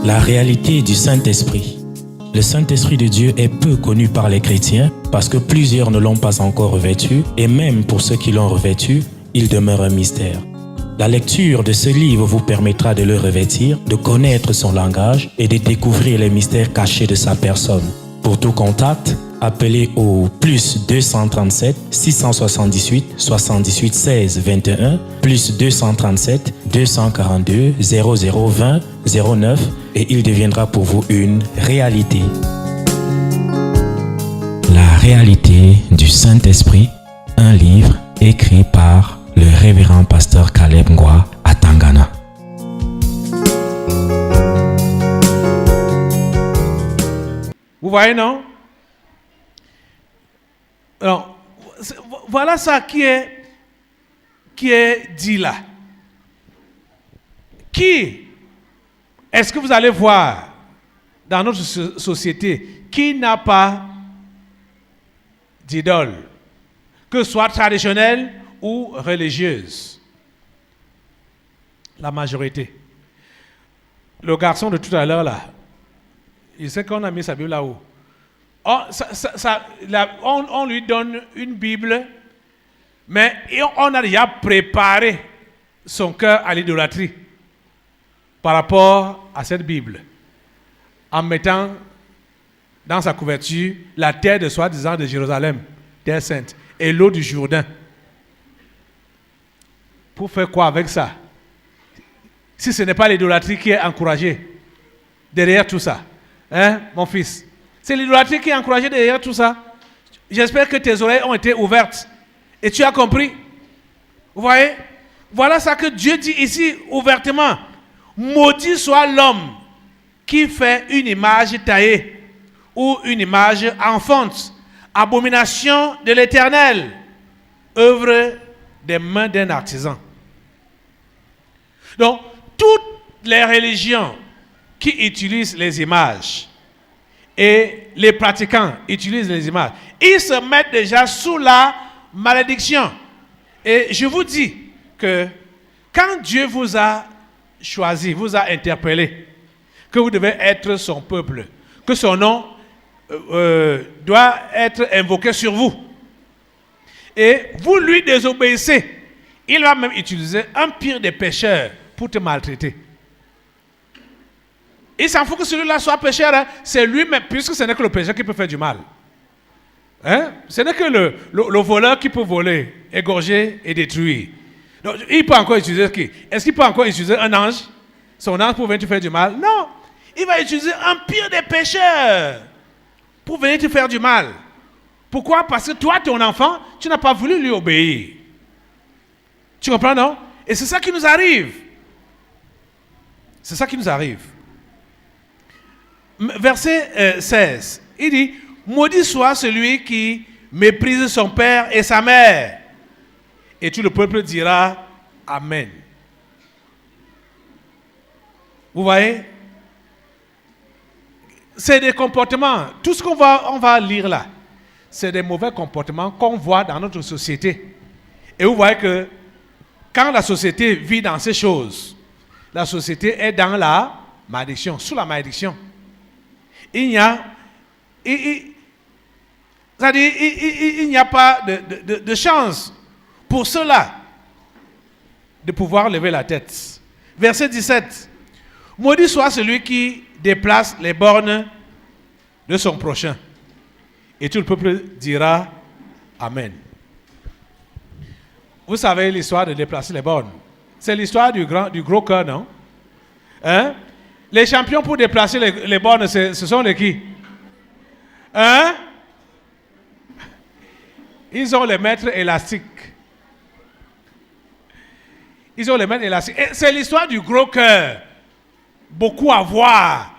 La réalité du Saint-Esprit. Le Saint-Esprit de Dieu est peu connu par les chrétiens parce que plusieurs ne l'ont pas encore revêtu et même pour ceux qui l'ont revêtu, il demeure un mystère. La lecture de ce livre vous permettra de le revêtir, de connaître son langage et de découvrir les mystères cachés de sa personne. Pour tout contact, appelez au plus 237 678 78 16 21 plus 237 242 0020 09 et il deviendra pour vous une réalité. La réalité du Saint-Esprit, un livre écrit par le révérend pasteur Caleb Ngwa à Tangana. Vous voyez, non? Alors, voilà ça qui est dit là. Qui est-ce que vous allez voir dans notre société qui n'a pas d'idole, que ce soit traditionnelle ou religieuse? La majorité. Le garçon de tout à l'heure là, il sait qu'on a mis sa Bible là-haut. On lui donne une Bible, mais on a déjà préparé son cœur à l'idolâtrie par rapport à cette Bible, en mettant dans sa couverture la terre de soi-disant de Jérusalem, terre sainte, et l'eau du Jourdain. Pour faire quoi avec ça? Si ce n'est pas l'idolâtrie qui est encouragée derrière tout ça, hein, mon fils? C'est l'idolâtrie qui est encouragée derrière tout ça. J'espère que tes oreilles ont été ouvertes et tu as compris. Vous voyez? Voilà ça que Dieu dit ici ouvertement. Maudit soit l'homme qui fait une image taillée ou une image enfante, abomination de l'Éternel, œuvre des mains d'un artisan. Donc, toutes les religions qui utilisent les images et les pratiquants utilisent les images, ils se mettent déjà sous la malédiction. Et je vous dis que quand Dieu vous a choisi, vous a interpellé, que vous devez être son peuple, que son nom doit être invoqué sur vous, et vous lui désobéissez, il va même utiliser un pire des pécheurs pour te maltraiter. Il s'en fout que celui-là soit pécheur, hein? C'est lui-même, puisque ce n'est que le pécheur qui peut faire du mal. Hein? Ce n'est que le voleur qui peut voler, égorger et détruire. Donc, il peut encore utiliser qui? Est-ce qu'il peut encore utiliser un ange? Son ange pour venir te faire du mal? Non. Il va utiliser un pire des pécheurs pour venir te faire du mal. Pourquoi? Parce que toi, ton enfant, tu n'as pas voulu lui obéir. Tu comprends, non? Et c'est ça qui nous arrive. C'est ça qui nous arrive. Verset 16, il dit, maudit soit celui qui méprise son père et sa mère. Et tout le peuple dira, Amen. Vous voyez? C'est des comportements, tout ce qu'on va lire là, c'est des mauvais comportements qu'on voit dans notre société. Et vous voyez que quand la société vit dans ces choses, la société est dans la malédiction, sous la malédiction. Il n'y a pas de chance pour cela de pouvoir lever la tête. Verset 17. Maudit soit celui qui déplace les bornes de son prochain. Et tout le peuple dira Amen. Vous savez l'histoire de déplacer les bornes. C'est l'histoire du gros cœur, non? Hein? Les champions pour déplacer les bornes, ce sont les qui? Hein? Ils ont les mètres élastiques. Ils ont les mètres élastiques. Et c'est l'histoire du gros cœur. Beaucoup à voir.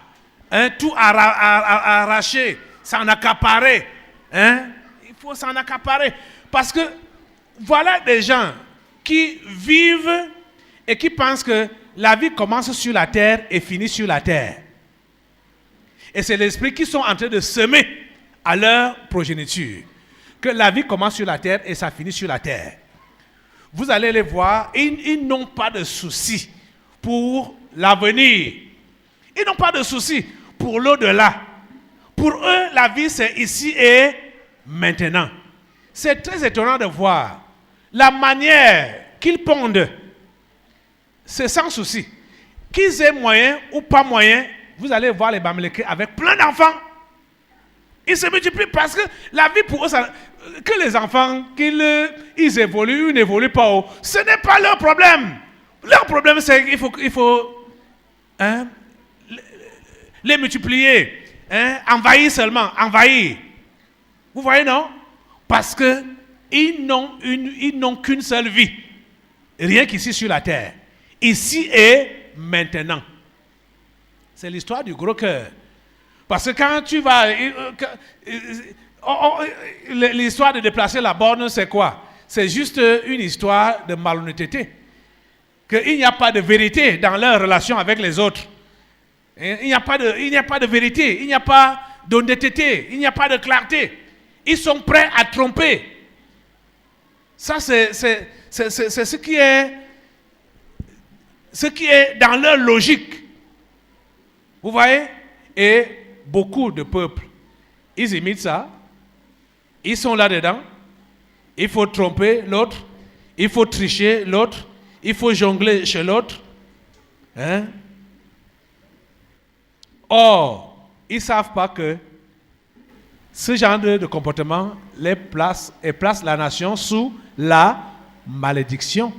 Hein? Tout arracher. S'en accaparer. Hein? Il faut s'en accaparer. Parce que voilà des gens qui vivent et qui pensent que la vie commence sur la terre et finit sur la terre. Et c'est l'esprit qui sont en train de semer à leur progéniture. Que la vie commence sur la terre et ça finit sur la terre. Vous allez les voir, ils n'ont pas de soucis pour l'avenir. Ils n'ont pas de soucis pour l'au-delà. Pour eux, la vie, c'est ici et maintenant. C'est très étonnant de voir la manière qu'ils pondent. C'est sans souci. Qu'ils aient moyen ou pas moyen, vous allez voir les Bamileke avec plein d'enfants. Ils se multiplient parce que la vie pour eux, que les enfants, ils évoluent ou n'évoluent pas, ce n'est pas leur problème. Leur problème, c'est qu'il faut les multiplier. Envahir seulement, envahir. Vous voyez, non? Parce qu'ils n'ont qu'une seule vie. Rien qu'ici sur la terre. Ici et maintenant. C'est l'histoire du gros cœur. Parce que quand tu vas... l'histoire de déplacer la borne, c'est quoi? C'est juste une histoire de malhonnêteté. Qu'il n'y a pas de vérité dans leur relation avec les autres. Il n'y a pas de vérité, il n'y a pas d'honnêteté, il n'y a pas de clarté. Ils sont prêts à tromper. Ça, c'est ce qui est dans leur logique. Vous voyez? Et beaucoup de peuples, ils imitent ça. Ils sont là-dedans. Il faut tromper l'autre. Il faut tricher l'autre. Il faut jongler chez l'autre. Or, ils ne savent pas que ce genre de comportement place la nation sous la malédiction.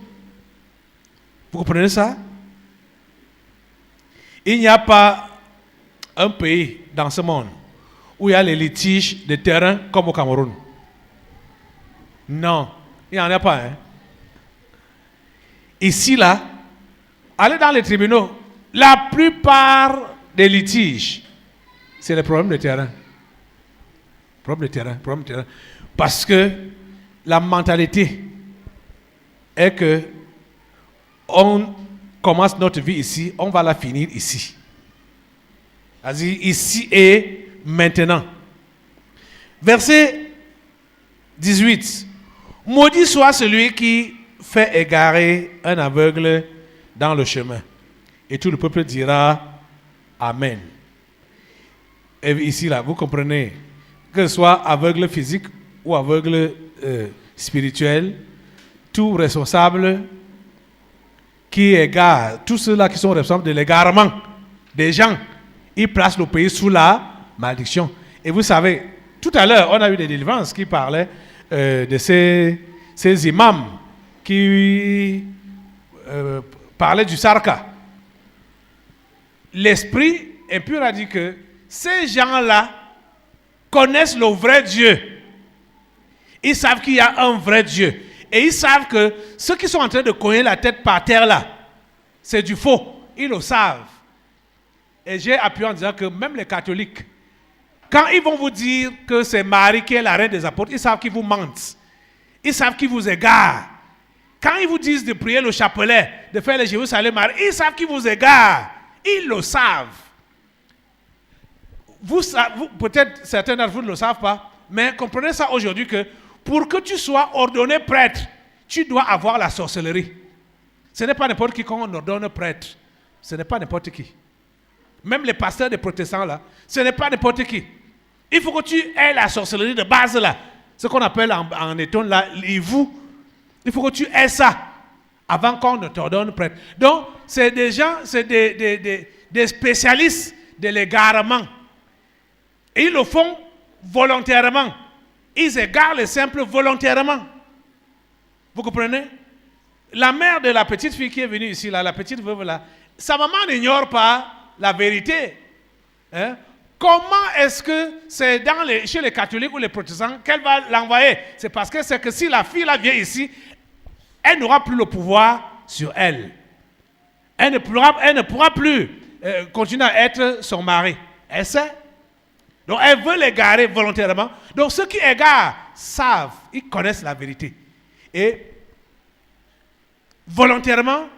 Vous comprenez ça? Il n'y a pas un pays dans ce monde où il y a les litiges de terrain comme au Cameroun. Non, il n'y en a pas. Ici, là, allez dans les tribunaux. La plupart des litiges, c'est le problème de terrain. Problème de terrain. Parce que la mentalité est que on commence notre vie ici, on va la finir ici. C'est-à-dire ici et maintenant. Verset 18. Maudit soit celui qui fait égarer un aveugle dans le chemin. Et tout le peuple dira Amen. Et ici, là, vous comprenez, que ce soit aveugle physique ou aveugle spirituel, tout responsable qui égare, tous ceux-là qui sont responsables de l'égarement des gens, ils placent le pays sous la malédiction. Et vous savez, tout à l'heure, on a eu des délivrances qui parlaient de ces imams qui parlaient du sarka. L'esprit impur a dit que ces gens-là connaissent le vrai Dieu. Ils savent qu'il y a un vrai Dieu. Et ils savent que ceux qui sont en train de cogner la tête par terre là, c'est du faux. Ils le savent. Et j'ai appuyé en disant que même les catholiques, quand ils vont vous dire que c'est Marie qui est la reine des apôtres, ils savent qu'ils vous mentent. Ils savent qu'ils vous égarent. Quand ils vous disent de prier le chapelet, de faire le Jérusalem Marie, ils savent qu'ils vous égarent. Ils le savent. Vous, peut-être certains d'entre vous ne le savent pas, mais comprenez ça aujourd'hui que pour que tu sois ordonné prêtre, tu dois avoir la sorcellerie. Ce n'est pas n'importe qui qu'on ordonne prêtre. Ce n'est pas n'importe qui. Même les pasteurs des protestants là, ce n'est pas n'importe qui. Il faut que tu aies la sorcellerie de base là. Ce qu'on appelle en étonne là, l'ivou. Il faut que tu aies ça avant qu'on ne t'ordonne prêtre. Donc, c'est des gens, c'est des spécialistes de l'égarement. Et ils le font volontairement. Ils égarent les simples volontairement. Vous comprenez? La mère de la petite fille qui est venue ici, là, la petite veuve là, sa maman n'ignore pas la vérité. Hein? Comment est-ce que c'est chez les catholiques ou les protestants qu'elle va l'envoyer? C'est parce que c'est que si la fille là vient ici, elle n'aura plus le pouvoir sur elle. Elle ne pourra plus continuer à être son mari. Elle sait. Donc elle veut l'égarer volontairement. Donc ceux qui égarent savent, ils connaissent la vérité. Et volontairement,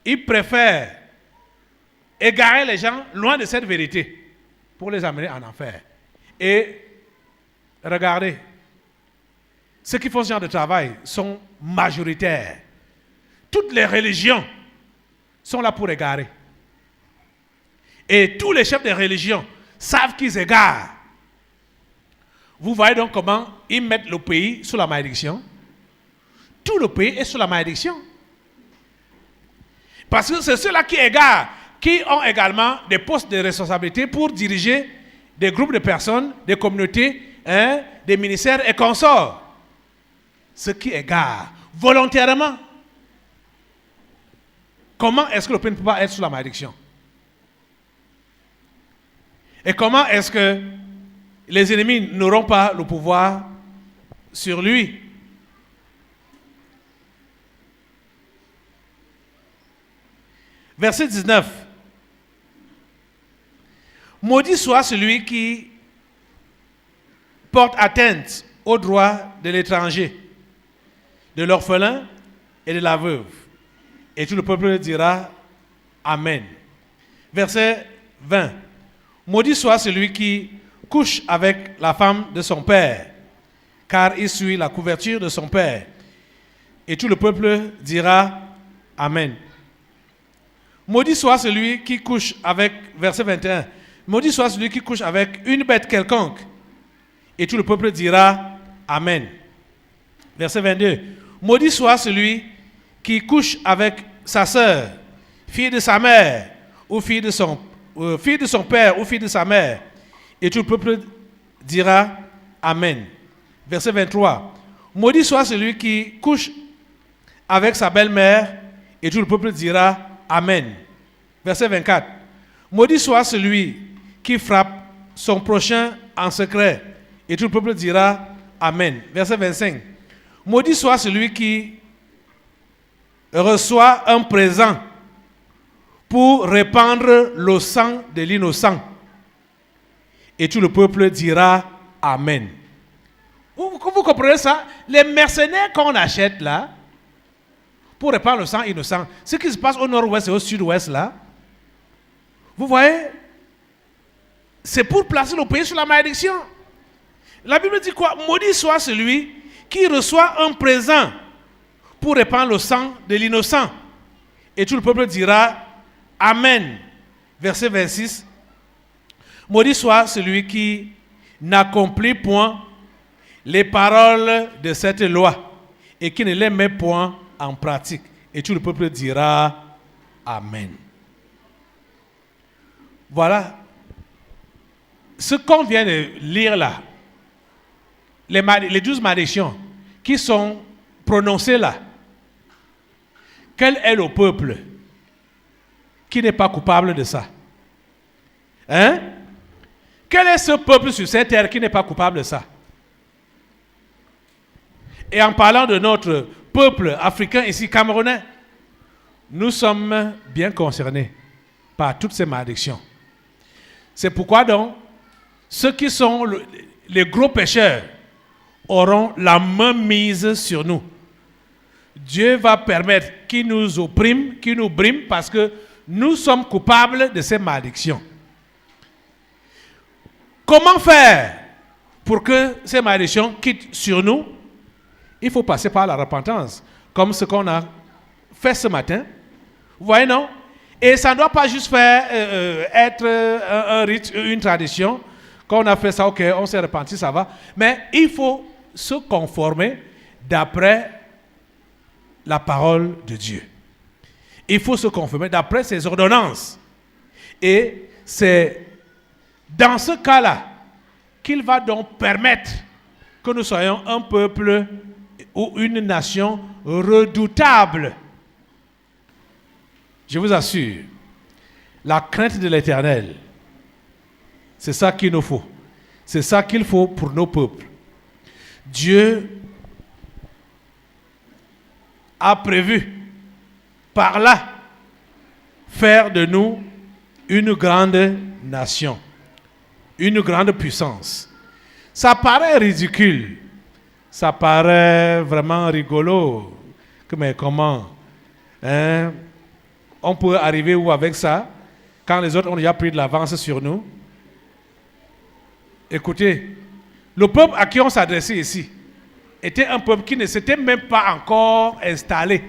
ils préfèrent égarer les gens loin de cette vérité pour les amener en enfer. Et regardez, ceux qui font ce genre de travail sont majoritaires. Toutes les religions sont là pour égarer. Et tous les chefs des religions savent qu'ils égarent. Vous voyez donc comment ils mettent le pays sous la malédiction. Tout le pays est sous la malédiction. Parce que c'est ceux-là qui égarent, qui ont également des postes de responsabilité pour diriger des groupes de personnes, des communautés, des ministères et consorts. Ceux qui égarent volontairement. Comment est-ce que le pays ne peut pas être sous la malédiction? Et comment est-ce que les ennemis n'auront pas le pouvoir sur lui? Verset 19. Maudit soit celui qui porte atteinte aux droits de l'étranger, de l'orphelin et de la veuve. Et tout le peuple dira Amen. Verset 20. Maudit soit celui qui couche avec la femme de son père, car il suit la couverture de son père. Et tout le peuple dira Amen. Maudit soit celui qui couche avec, verset 21, maudit soit celui qui couche avec une bête quelconque. Et tout le peuple dira Amen. Verset 22. Maudit soit celui qui couche avec sa sœur, fille de sa mère, ou fille de son père, ou fille de sa mère. Et tout le peuple dira Amen. Verset 23. Maudit soit celui qui couche avec sa belle-mère, et tout le peuple dira Amen. Verset 24. Maudit soit celui qui frappe son prochain en secret, et tout le peuple dira Amen. Verset 25. Maudit soit celui qui reçoit un présent pour répandre le sang de l'innocent. Et tout le peuple dira Amen. Vous comprenez ça? Les mercenaires qu'on achète là, pour répandre le sang innocent, ce qui se passe au nord-ouest et au sud-ouest là, vous voyez, c'est pour placer le pays sous la malédiction. La Bible dit quoi? Maudit soit celui qui reçoit un présent pour répandre le sang de l'innocent. Et tout le peuple dira Amen. Verset 26. Maudit soit celui qui n'accomplit point les paroles de cette loi et qui ne les met point en pratique. Et tout le peuple dira Amen. Voilà ce qu'on vient de lire là. Les 12 malédictions qui sont prononcées là. Quel est le peuple qui n'est pas coupable de ça? Hein? Quel est ce peuple sur cette terre qui n'est pas coupable de ça? Et en parlant de notre peuple africain ici, camerounais, nous sommes bien concernés par toutes ces malédictions. C'est pourquoi donc, ceux qui sont les gros pécheurs auront la main mise sur nous. Dieu va permettre qu'ils nous oppriment, qu'ils nous briment, parce que nous sommes coupables de ces malédictions. Comment faire pour que ces malédictions quittent sur nous? Il faut passer par la repentance, comme ce qu'on a fait ce matin. Vous voyez, non? Et ça ne doit pas juste être un rite, une tradition. Quand on a fait ça, ok, on s'est repenti, ça va. Mais il faut se conformer d'après la parole de Dieu. Il faut se conformer d'après ses ordonnances. Et c'est dans ce cas-là qu'il va donc permettre que nous soyons un peuple ou une nation redoutable. Je vous assure, la crainte de l'Éternel, c'est ça qu'il nous faut. C'est ça qu'il faut pour nos peuples. Dieu a prévu par là faire de nous une grande nation, une grande puissance. Ça paraît ridicule, ça paraît vraiment rigolo, mais comment on peut arriver où avec ça quand les autres ont déjà pris de l'avance sur nous? Écoutez, le peuple à qui on s'adressait ici était un peuple qui ne s'était même pas encore installé.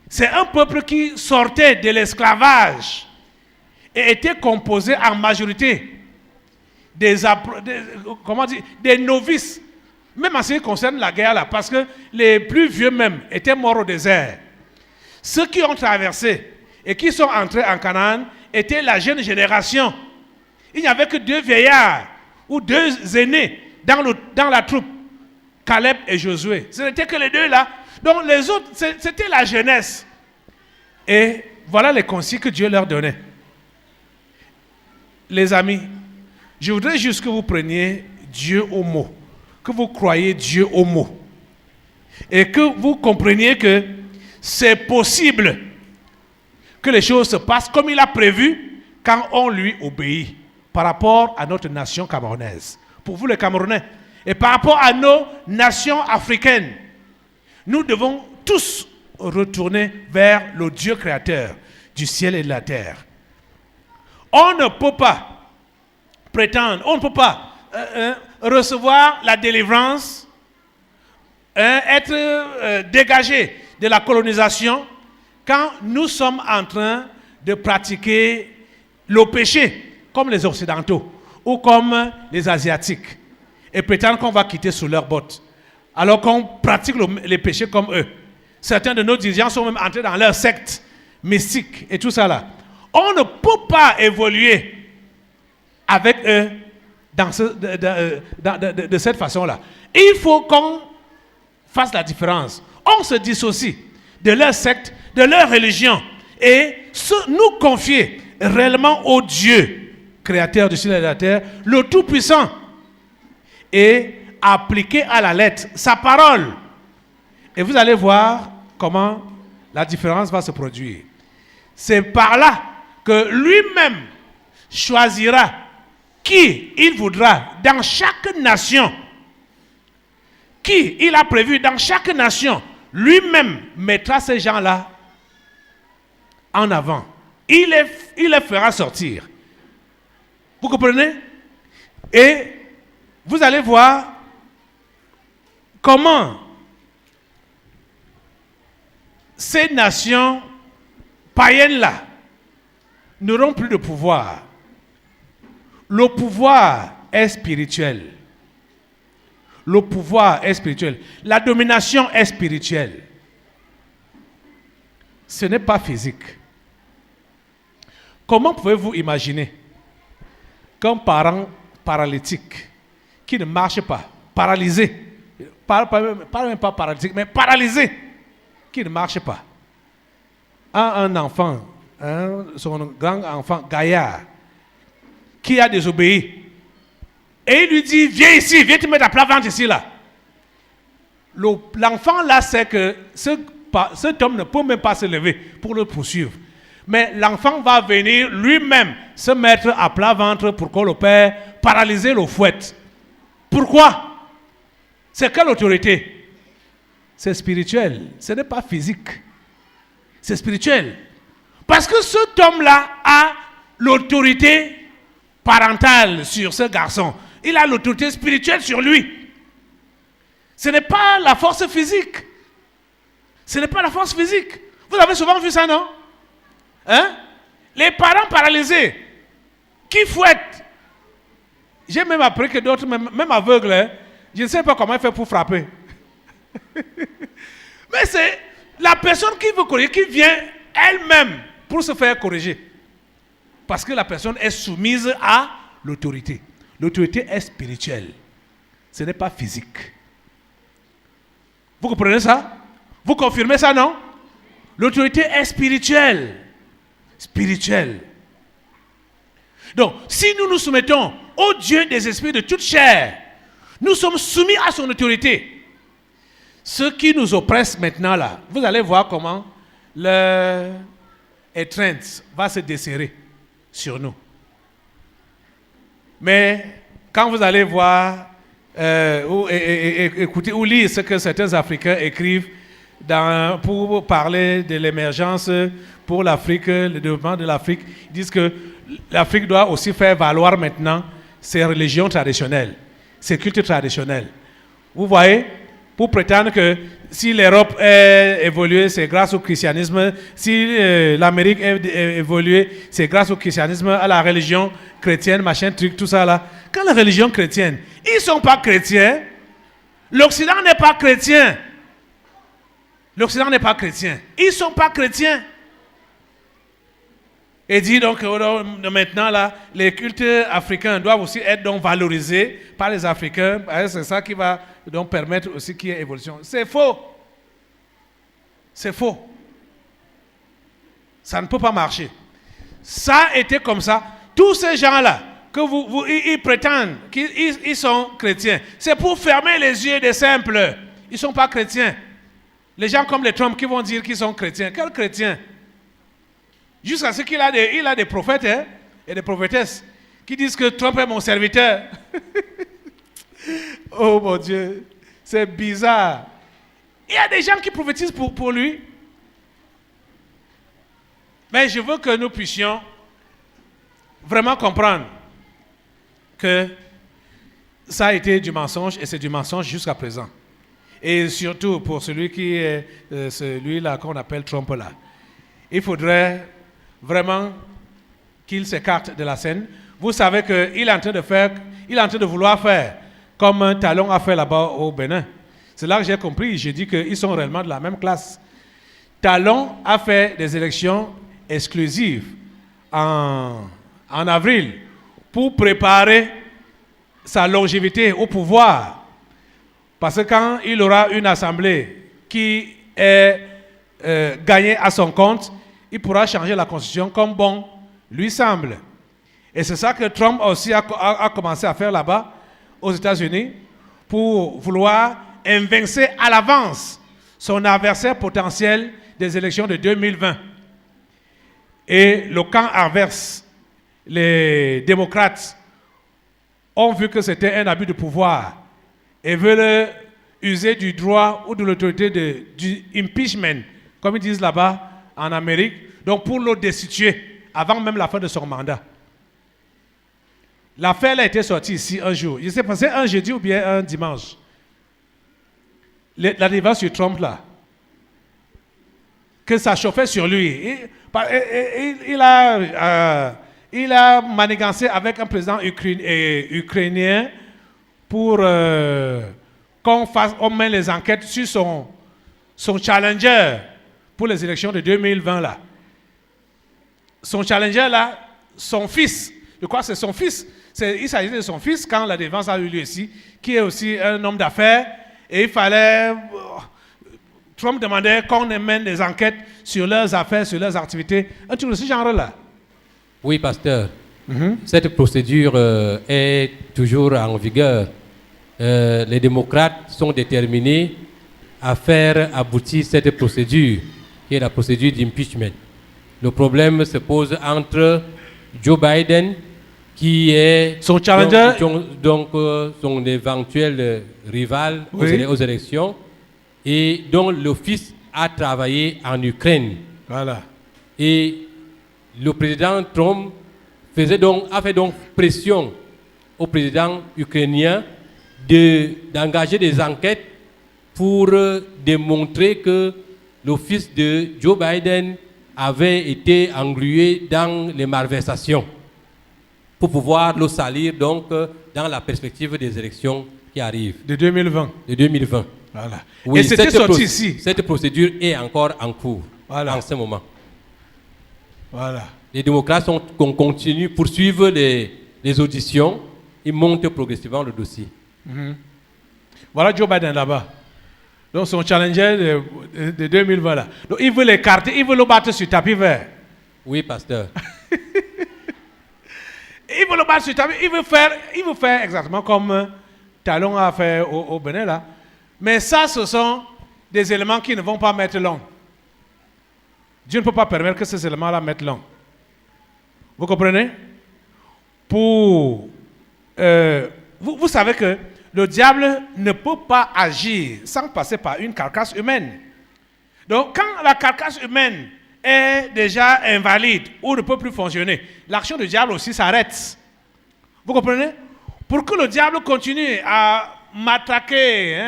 C'est un peuple qui sortait de l'esclavage et était composé en majorité des novices, même en ce qui concerne la guerre là, parce que les plus vieux même étaient morts au désert. Ceux qui ont traversé et qui sont entrés en Canaan étaient la jeune génération. Il n'y avait que 2 vieillards ou 2 aînés dans la troupe, Caleb et Josué. Ce n'était que les 2 là. Donc les autres, c'était la jeunesse. Et voilà les consignes que Dieu leur donnait. Les amis, je voudrais juste que vous preniez Dieu au mot, que vous croyez Dieu au mot, et que vous compreniez que c'est possible que les choses se passent comme il a prévu quand on lui obéit par rapport à notre nation camerounaise. Pour vous les Camerounais, et par rapport à nos nations africaines, nous devons tous retourner vers le Dieu créateur du ciel et de la terre. On ne peut pas prétendre, on ne peut pas recevoir la délivrance, être dégagé de la colonisation quand nous sommes en train de pratiquer le péché comme les Occidentaux ou comme les Asiatiques et prétendre qu'on va quitter sous leurs bottes alors qu'on pratique les péchés comme eux. Certains de nos dirigeants sont même entrés dans leur secte mystique et tout ça là. On ne peut pas évoluer avec eux de cette façon-là. Il faut qu'on fasse la différence. On se dissocie de leur secte, de leur religion et nous confier réellement au Dieu, créateur du ciel et de la terre, le Tout-Puissant, et appliquer à la lettre sa parole. Et vous allez voir comment la différence va se produire. C'est par là que lui-même choisira qui il voudra dans chaque nation, qui il a prévu dans chaque nation. Lui-même mettra ces gens-là en avant. Il les fera sortir. Vous comprenez? Et vous allez voir comment ces nations païennes-là n'auront plus de pouvoir. Le pouvoir est spirituel. Le pouvoir est spirituel. La domination est spirituelle. Ce n'est pas physique. Comment pouvez-vous imaginer qu'un parent paralytique qui ne marche pas, paralysé, pas même pas paralytique, mais paralysé, qui ne marche pas, a un enfant, son grand enfant Gaillard, qui a désobéi, et il lui dit, viens ici, viens te mettre à plat ventre ici, là. L'enfant là sait que cet homme ne peut même pas se lever pour le poursuivre. Mais l'enfant va venir lui-même se mettre à plat ventre pour que le père paralyse le fouette. Pourquoi? C'est quelle autorité? C'est spirituel, ce n'est pas physique. C'est spirituel. Parce que cet homme-là a l'autorité parentale sur ce garçon. Il a l'autorité spirituelle sur lui. Ce n'est pas la force physique. Ce n'est pas la force physique. Vous avez souvent vu ça, non? Hein? Les parents paralysés qui fouettent. J'ai même appris que d'autres, même aveugles, hein, je ne sais pas comment il fait pour frapper. Mais c'est la personne qui veut corriger, qui vient elle-même pour se faire corriger. Parce que la personne est soumise à l'autorité. L'autorité est spirituelle. Ce n'est pas physique. Vous comprenez ça? Vous confirmez ça, non? L'autorité est spirituelle. Spirituelle. Donc, si nous nous soumettons au Dieu des esprits de toute chair, nous sommes soumis à son autorité. Ce qui nous oppresse maintenant là, vous allez voir comment l'étreinte va se desserrer sur nous. Mais quand vous allez voir écouter ou lire ce que certains Africains écrivent pour parler de l'émergence pour l'Afrique, le développement de l'Afrique, ils disent que l'Afrique doit aussi faire valoir maintenant ses religions traditionnelles, ses cultes traditionnels. Vous voyez, pour prétendre que si l'Europe a évolué, c'est grâce au christianisme. Si l'Amérique a évolué, c'est grâce au christianisme, à la religion chrétienne, machin, truc, tout ça là. Quand la religion chrétienne, ils ne sont pas chrétiens. L'Occident n'est pas chrétien. L'Occident n'est pas chrétien. Ils ne sont pas chrétiens. Et dit donc maintenant là, les cultes africains doivent aussi être donc valorisés par les Africains. C'est ça qui va donc permettre aussi qu'il y ait évolution. C'est faux. C'est faux. Ça ne peut pas marcher. Ça a été comme ça. Tous ces gens-là, que ils prétendent qu'ils sont chrétiens, c'est pour fermer les yeux des simples. Ils ne sont pas chrétiens. Les gens comme les Trump qui vont dire qu'ils sont chrétiens. Quels chrétiens? Jusqu'à ce qu'il a des prophètes et des prophétesses qui disent que Trump est mon serviteur. Oh mon Dieu, c'est bizarre. Il y a des gens qui prophétisent pour lui. Mais je veux que nous puissions vraiment comprendre que ça a été du mensonge et c'est du mensonge jusqu'à présent. Et surtout pour celui qui est celui-là qu'on appelle Trump là. Il faudrait vraiment qu'il s'écarte de la scène. Vous savez qu'il est en train de vouloir faire comme Talon a fait là-bas au Bénin. C'est là que j'ai compris, j'ai dit qu'ils sont réellement de la même classe. Talon a fait des élections exclusives en avril pour préparer sa longévité au pouvoir. Parce que quand il aura une assemblée qui est gagnée à son compte, il pourra changer la constitution comme bon lui semble. Et c'est ça que Trump aussi a commencé à faire là-bas, aux États-Unis, pour vouloir évincer à l'avance son adversaire potentiel des élections de 2020. Et le camp adverse, les démocrates, ont vu que c'était un abus de pouvoir et veulent user du droit ou de l'autorité du impeachment, comme ils disent là-bas en Amérique, donc pour le destituer avant même la fin de son mandat. L'affaire a été sortie ici un jour. Il s'est passé un jeudi ou bien un dimanche. La débat sur Trump là, que ça chauffait sur lui. Il a manigancé avec un président ukrainien pour qu'on mette les enquêtes sur son challenger pour les élections de 2020 là. Son challenger là, son fils, je crois que c'est son fils. Il s'agissait de son fils quand la défense a eu lieu ici, qui est aussi un homme d'affaires. Et il fallait... Trump demandait qu'on mène des enquêtes sur leurs affaires, sur leurs activités. Un truc de ce genre-là. Oui, pasteur. Cette procédure est toujours en vigueur. Les démocrates sont déterminés à faire aboutir cette procédure, qui est la procédure d'impeachment. Le problème se pose entre Joe Biden, qui est son challenger, donc son éventuel rival aux élections, et dont le fils a travaillé en Ukraine. Voilà. Et le président Trump a fait donc pression au président ukrainien d'engager des enquêtes pour démontrer que le fils de Joe Biden avait été englué dans les malversations pour pouvoir le salir donc dans la perspective des élections qui arrivent. De 2020. De 2020. Voilà. Oui, et c'était sorti ici. Cette procédure est encore en cours en ce moment. Voilà. Les démocrates continuent, poursuivent les auditions, ils montent progressivement le dossier. Voilà Joe Biden là-bas. Donc son challenger de 2020 là. Donc il veut l'écarter, il veut le battre sur tapis vert. Oui, pasteur. Il veut le battre sur tapis, il veut faire exactement comme Talon a fait au Bénin là. Mais ça, ce sont des éléments qui ne vont pas mettre long. Dieu ne peut pas permettre que ces éléments-là mettent long. Vous comprenez? Vous savez que le diable ne peut pas agir sans passer par une carcasse humaine. Donc, quand la carcasse humaine est déjà invalide ou ne peut plus fonctionner, l'action du diable aussi s'arrête. Vous comprenez? Pour que le diable continue à matraqué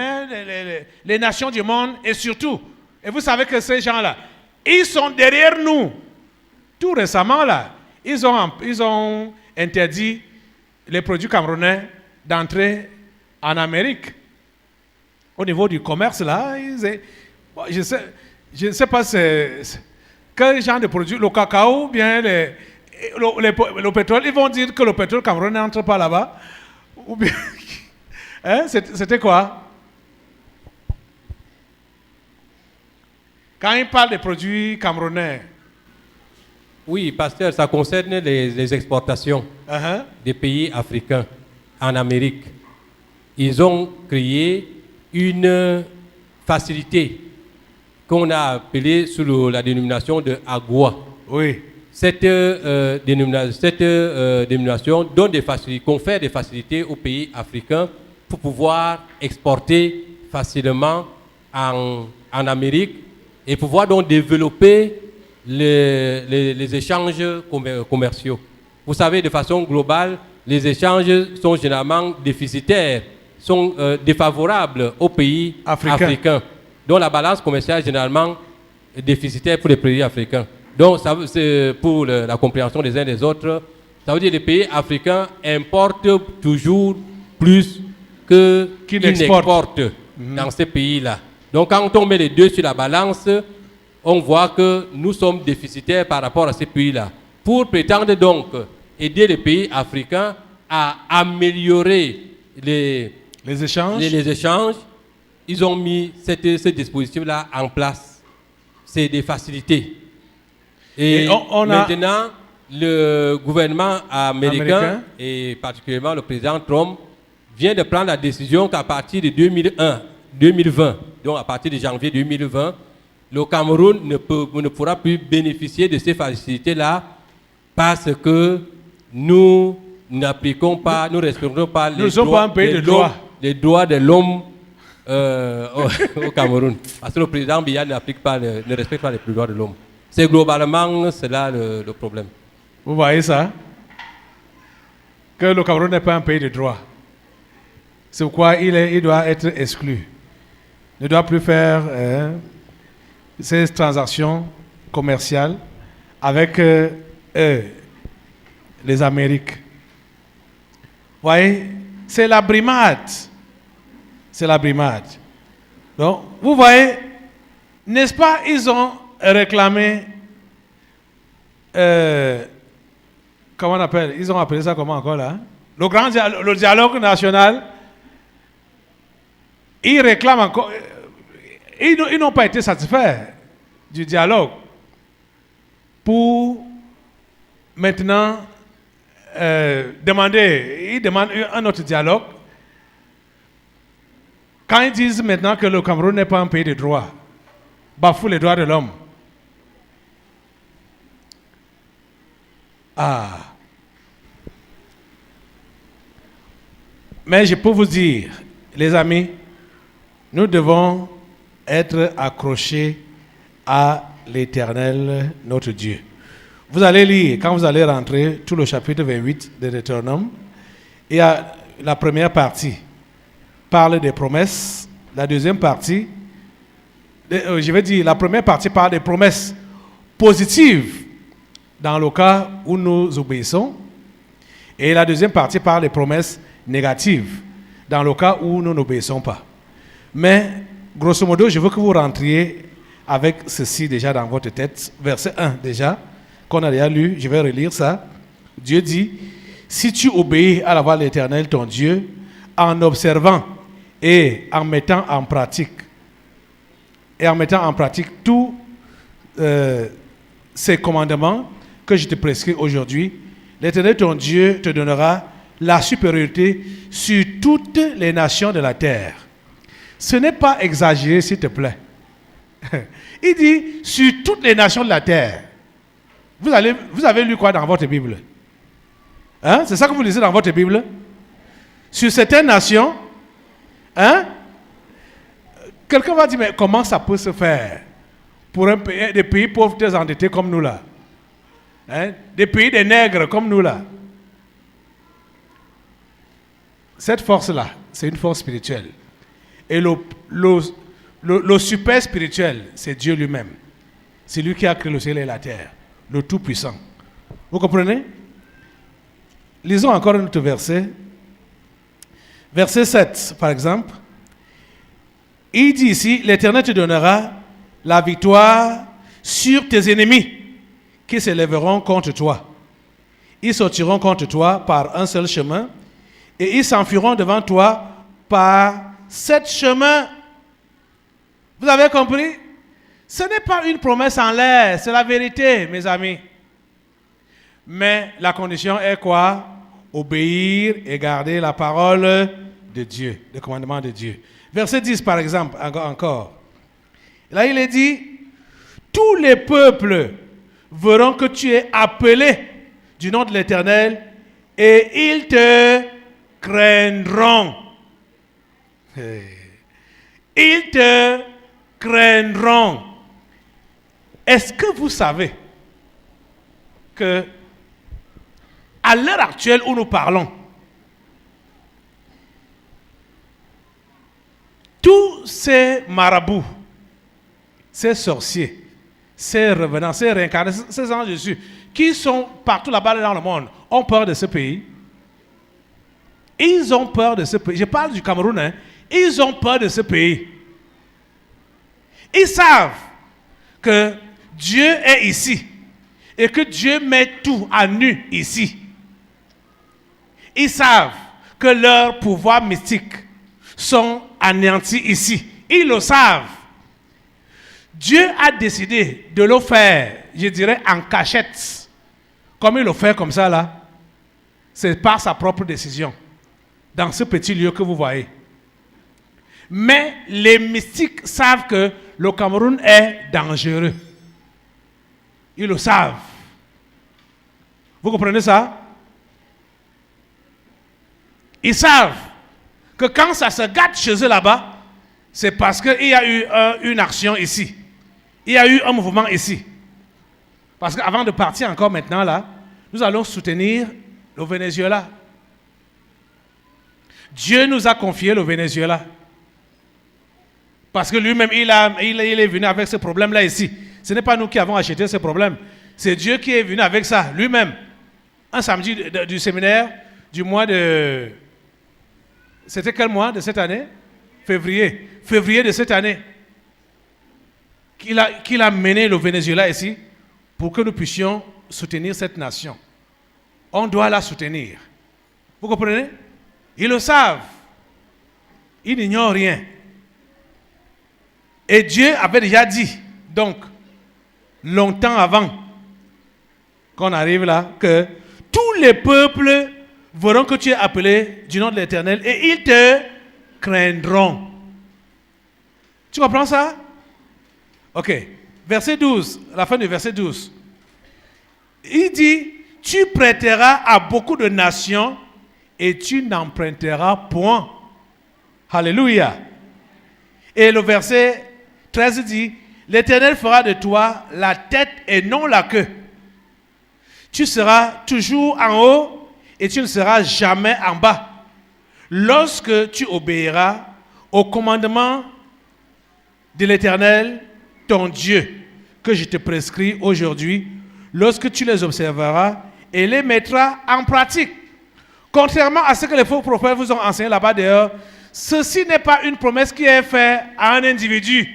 les nations du monde et surtout, et vous savez que ces gens-là, ils sont derrière nous. Tout récemment, là, ils ont interdit les produits camerounais d'entrer en Amérique. Au niveau du commerce, là, je ne sais pas quel genre de produit, le cacao ou bien le pétrole. Ils vont dire que le pétrole camerounais n'entre pas là-bas. Ou bien, c'était quoi? Quand ils parlent des produits camerounais. Oui, pasteur, ça concerne les exportations des pays africains en Amérique. Ils ont créé une facilité qu'on a appelée sous la dénomination de AGOA. Oui. Cette dénomination donne confère des facilités aux pays africains pour pouvoir exporter facilement en Amérique et pouvoir donc développer les échanges commerciaux. Vous savez, de façon globale, les échanges sont généralement déficitaires, sont défavorables aux pays africains. Donc la balance commerciale est généralement déficitaire pour les pays africains. Donc c'est pour la compréhension des uns des autres, ça veut dire que les pays africains importent toujours plus qu'ils n'exportent dans ces pays-là. Donc quand on met les deux sur la balance, on voit que nous sommes déficitaires par rapport à ces pays-là. Pour prétendre donc aider les pays africains à améliorer les échanges, ils ont mis ce dispositif-là en place. C'est des facilités. Et maintenant, le gouvernement américain, et particulièrement le président Trump, vient de prendre la décision qu'à partir de 2020, donc à partir de janvier 2020, le Cameroun ne pourra plus bénéficier de ces facilités-là parce que nous n'appliquons pas, nous ne respectons pas les droits de l'homme au Cameroun. Parce que le président Biya ne respecte pas les droits de l'homme. C'est globalement cela le problème. Vous voyez ça? Que le Cameroun n'est pas un pays de droit. C'est pourquoi il doit être exclu. Il ne doit plus faire ces transactions commerciales avec les Amériques. Vous voyez? C'est la brimade. C'est la brimade. Donc, vous voyez, n'est-ce pas, ils ont réclamé, comment on appelle, ils ont appelé ça comment encore là? Le dialogue national. Ils réclament encore, ils n'ont pas été satisfaits du dialogue pour maintenant ils demandent un autre dialogue. Quand ils disent maintenant que le Cameroun n'est pas un pays de droit, bafoue les droits de l'homme. Mais je peux vous dire, les amis, nous devons être accrochés à l'Éternel, notre Dieu. Vous allez lire, quand vous allez rentrer, tout le chapitre 28 de Deutéronome, il y a la première partie parle des promesses, la deuxième partie, la première partie parle des promesses positives dans le cas où nous obéissons, et la deuxième partie parle des promesses négatives dans le cas où nous n'obéissons pas. Mais, grosso modo, je veux que vous rentriez avec ceci déjà dans votre tête. Verset 1 déjà, qu'on a déjà lu, je vais relire ça. Dieu dit, si tu obéis à la voix de l'Éternel, ton Dieu, en observant et en mettant en pratique tous ces commandements que je te prescris aujourd'hui, l'Éternel, ton Dieu, te donnera la supériorité sur toutes les nations de la terre. Ce n'est pas exagéré, s'il te plaît. Il dit sur toutes les nations de la terre. Vous avez lu quoi dans votre Bible? Hein? C'est ça que vous lisez dans votre Bible? Sur certaines nations, hein? Quelqu'un va dire, mais comment ça peut se faire pour des pays pauvres, très endettés comme nous là? Hein? Des pays des nègres comme nous là? Cette force-là, c'est une force spirituelle. Et le super spirituel, c'est Dieu lui-même. C'est lui qui a créé le ciel et la terre, le Tout-Puissant. Vous comprenez? Lisons encore un autre verset. Verset 7, par exemple. Il dit ici, l'Éternel te donnera la victoire sur tes ennemis qui s'élèveront contre toi. Ils sortiront contre toi par un seul chemin et ils s'enfuiront devant toi par 7 chemins. Vous avez compris? Ce n'est pas une promesse en l'air, c'est la vérité, mes amis. Mais la condition est quoi? Obéir et garder la parole de Dieu, le commandement de Dieu. Verset 10 par exemple, encore. Là il est dit, tous les peuples verront que tu es appelé du nom de l'Éternel et ils te craindront. Ils te craindront. Est-ce que vous savez que à l'heure actuelle où nous parlons, tous ces marabouts, ces sorciers, ces revenants, ces réincarnés, ces anges Jésus, qui sont partout là-bas dans le monde, ont peur de ce pays? Ils ont peur de ce pays. Je parle du Cameroun, hein. Ils ont peur de ce pays. Ils savent que Dieu est ici et que Dieu met tout à nu ici. Ils savent que leurs pouvoirs mystiques sont anéantis ici. Ils le savent. Dieu a décidé de le faire, je dirais, en cachette. Comme il le fait comme ça là, c'est par sa propre décision. Dans ce petit lieu que vous voyez. Mais les mystiques savent que le Cameroun est dangereux. Ils le savent. Vous comprenez ça? Ils savent que quand ça se gâte chez eux là-bas, c'est parce qu'il y a eu une action ici. Il y a eu un mouvement ici. Parce qu'avant de partir encore maintenant là, nous allons soutenir le Venezuela. Dieu nous a confié le Venezuela. Parce que lui-même, il est venu avec ce problème-là ici. Ce n'est pas nous qui avons acheté ce problème. C'est Dieu qui est venu avec ça, lui-même. Un samedi du séminaire, du mois de... C'était quel mois de cette année? Février. Février de cette année. Qu'il a mené le Venezuela ici pour que nous puissions soutenir cette nation. On doit la soutenir. Vous comprenez? Ils le savent. Ils n'ignorent rien. Et Dieu avait déjà dit, donc, longtemps avant qu'on arrive là, que tous les peuples verront que tu es appelé du nom de l'Éternel et ils te craindront. Tu comprends ça? Ok. Verset 12, la fin du verset 12. Il dit, tu prêteras à beaucoup de nations et tu n'emprunteras point. Alléluia. Et le verset 13 dit, l'Éternel fera de toi la tête et non la queue. Tu seras toujours en haut et tu ne seras jamais en bas. Lorsque tu obéiras au commandement de l'Éternel, ton Dieu, que je te prescris aujourd'hui, lorsque tu les observeras et les mettras en pratique. Contrairement à ce que les faux prophètes vous ont enseigné là-bas d'ailleurs, ceci n'est pas une promesse qui est faite à un individu.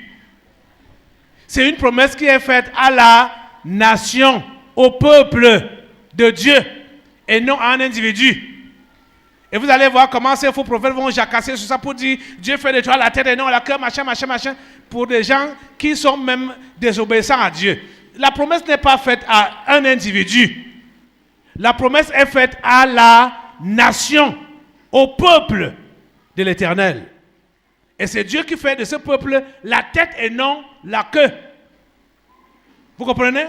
C'est une promesse qui est faite à la nation, au peuple de Dieu, et non à un individu. Et vous allez voir comment ces faux prophètes vont jacasser sur ça pour dire Dieu fait de toi la tête et non la queue, machin, pour des gens qui sont même désobéissants à Dieu. La promesse n'est pas faite à un individu. La promesse est faite à la nation, au peuple de l'Éternel. Et c'est Dieu qui fait de ce peuple la tête et non la queue. Vous comprenez?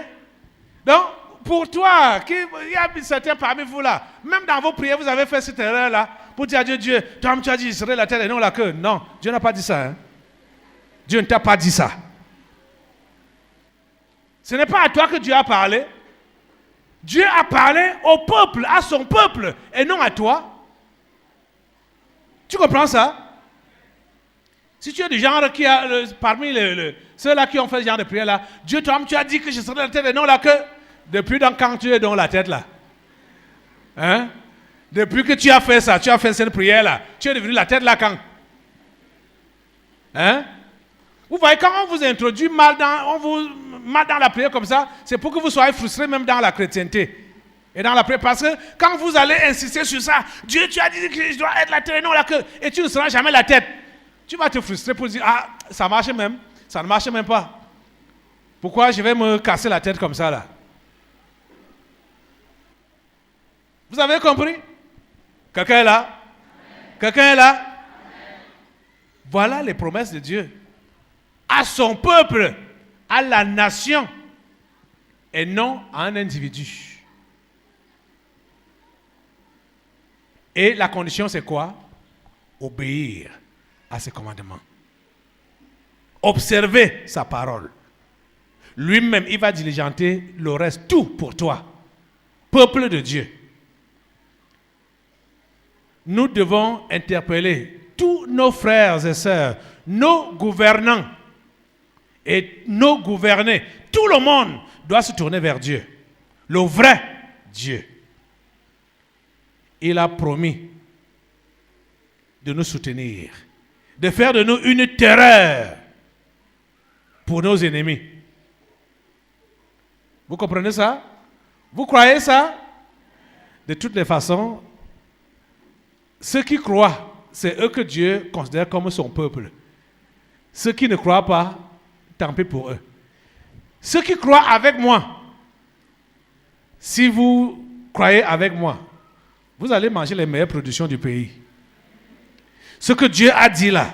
Donc, pour toi, il y a certains parmi vous là, même dans vos prières, vous avez fait cette erreur-là pour dire à Dieu, Dieu, toi tu as dit, je serai la tête et non la queue. Non, Dieu n'a pas dit ça. Hein? Dieu ne t'a pas dit ça. Ce n'est pas à toi que Dieu a parlé. Dieu a parlé au peuple, à son peuple, et non à toi. Tu comprends ça? Si tu es du genre qui a, parmi ceux-là qui ont fait ce genre de prière là, Dieu toi-même, tu as dit que je serai la tête et non la queue. Depuis quand tu es dans la tête là? Hein? Depuis que tu as fait ça, tu as fait cette prière là, tu es devenu la tête là quand? Hein? Vous voyez, quand on vous introduit mal dans la prière comme ça, c'est pour que vous soyez frustrés même dans la chrétienté. Et dans la prière, parce que quand vous allez insister sur ça, Dieu, tu as dit que je dois être la tête et non la queue, et tu ne seras jamais la tête. Tu vas te frustrer pour dire, ah, ça marche même, ça ne marche même pas. Pourquoi je vais me casser la tête comme ça là? Vous avez compris? Quelqu'un est là? Quelqu'un est là? Voilà les promesses de Dieu. À son peuple, à la nation, et non à un individu. Et la condition, c'est quoi? Obéir à ses commandements. Observer sa parole. Lui-même, il va diligenter le reste, tout pour toi. Peuple de Dieu. Nous devons interpeller tous nos frères et sœurs, nos gouvernants et nos gouvernés. Tout le monde doit se tourner vers Dieu. Le vrai Dieu. Il a promis de nous soutenir, de faire de nous une terreur pour nos ennemis. Vous comprenez ça? Vous croyez ça? De toutes les façons, ceux qui croient, c'est eux que Dieu considère comme son peuple. Ceux qui ne croient pas, tant pis pour eux. Ceux qui croient avec moi, si vous croyez avec moi, vous allez manger les meilleures productions du pays. Ce que Dieu a dit là,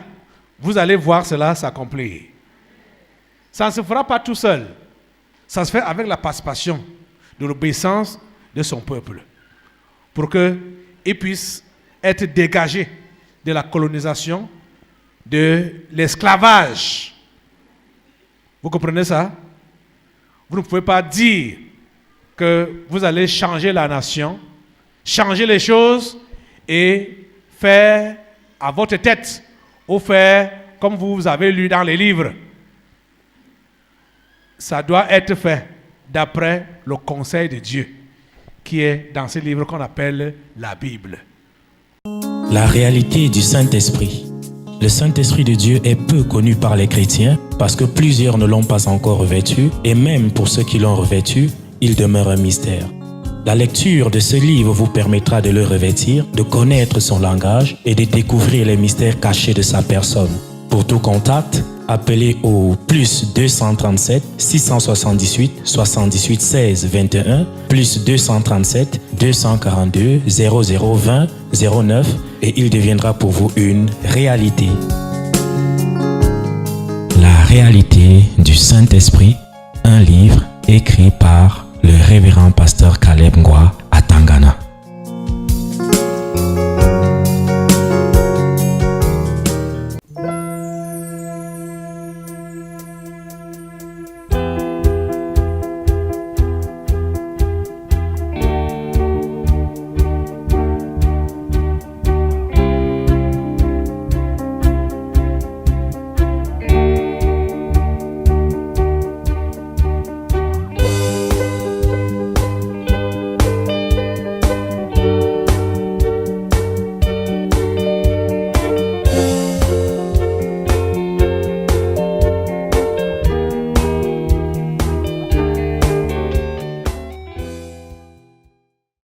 vous allez voir cela s'accomplir. Ça ne se fera pas tout seul. Ça se fait avec la participation de l'obéissance de son peuple. Pour qu'il puisse être dégagé de la colonisation, de l'esclavage. Vous comprenez ça? Vous ne pouvez pas dire que vous allez changer la nation, changer les choses et faire à votre tête ou faire comme vous avez lu dans les livres. Ça doit être fait d'après le conseil de Dieu qui est dans ce livre qu'on appelle la Bible. La réalité du Saint-Esprit. Le Saint-Esprit de Dieu est peu connu par les chrétiens parce que plusieurs ne l'ont pas encore revêtu et même pour ceux qui l'ont revêtu, il demeure un mystère. La lecture de ce livre vous permettra de le revêtir, de connaître son langage et de découvrir les mystères cachés de sa personne. Pour tout contact, appelez au plus 237 678 78 16 21 plus 237 242 0020 09 et il deviendra pour vous une réalité. La réalité du Saint-Esprit, un livre écrit par le révérend pasteur Caleb Ngwa